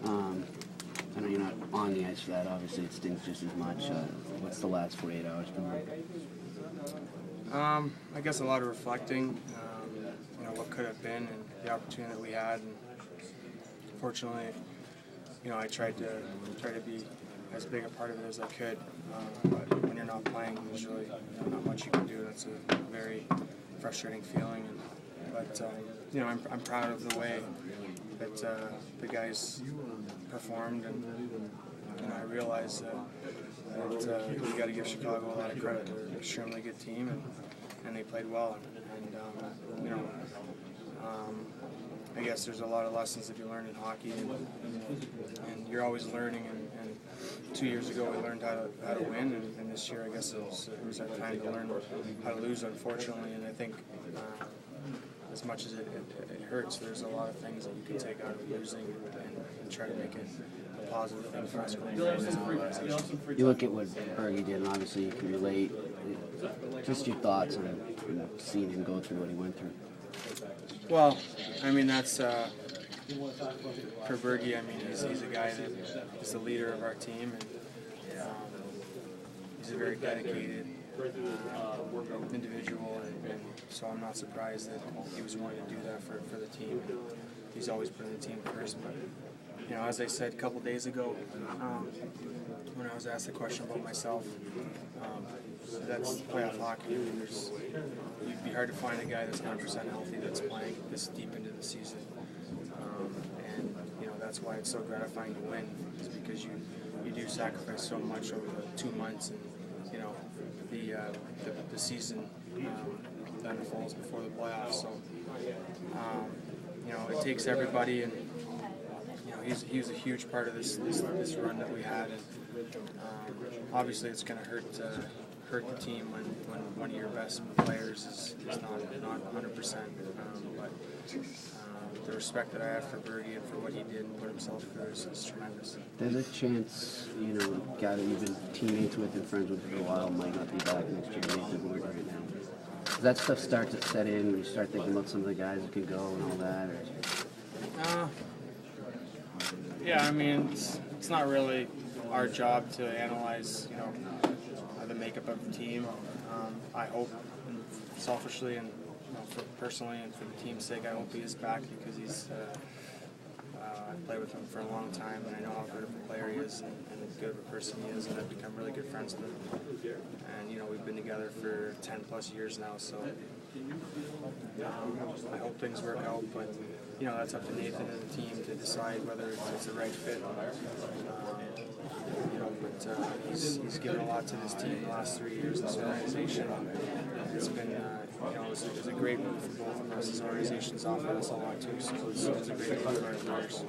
I know you're not on the ice for that. Obviously, it stings just as much. What's the last 48 hours been like? I guess a lot of reflecting, what could have been and the opportunity that we had. And fortunately, I tried to be as big a part of it as I could. But when you're not playing, there's really not much you can do. That's a very frustrating feeling. But I'm proud of the way that the guys performed, and I realize that you got to give Chicago a lot of credit. They're an extremely good team, and they played well. And I guess there's a lot of lessons that you learn in hockey, and you're always learning. And 2 years ago we learned how to win, and this year I guess it was our time to learn how to lose, unfortunately. And I think as much as it hurts, there's a lot of things that you can take out of losing and try to make it a positive thing for us going forward as an organization. You look at what Bergie did, and obviously you can relate. Just your thoughts on seeing him go through what he went through. Well, I mean, that's for Bergie. I mean, he's a guy that is the leader of our team, and he's a very dedicated individual, and so I'm not surprised that he was wanting to do that for the team. He's always put the team first. But as I said a couple days ago, when I was asked the question about myself, that's playoff hockey. I mean, you'd be hard to find a guy that's 100% healthy that's playing this deep into the season, and that's why it's so gratifying to win, is because you do sacrifice so much over the 2 months, and the season unfolds before the playoffs. So it takes everybody, and he was a huge part of this run that we had, and obviously it's going to hurt the team when one of your best players is not 100%. But the respect that I have for Bergie and for what he did and put himself through is tremendous. There's a chance, guy that you've been teammates with and friends with for a while might not be back next year. Maybe the word right now. Does that stuff start to set in when you start thinking about some of the guys that can go and all that? Or? Yeah, I mean, it's not really our job to analyze, the makeup of the team. I hope, selfishly and personally and for the team's sake, I hope he is back, because I've played with him for a long time, and I know how good of a player he is and good of a person he is, and I've become really good friends with him. And we've been together for 10 plus years now, so I hope things work out, but that's up to Nathan and the team to decide whether it's the right fit. But he's given a lot to this team the last 3 years, this organization. It's been, it was a great move for both of us. This organization's offered us a lot too, so it's a great move for our players.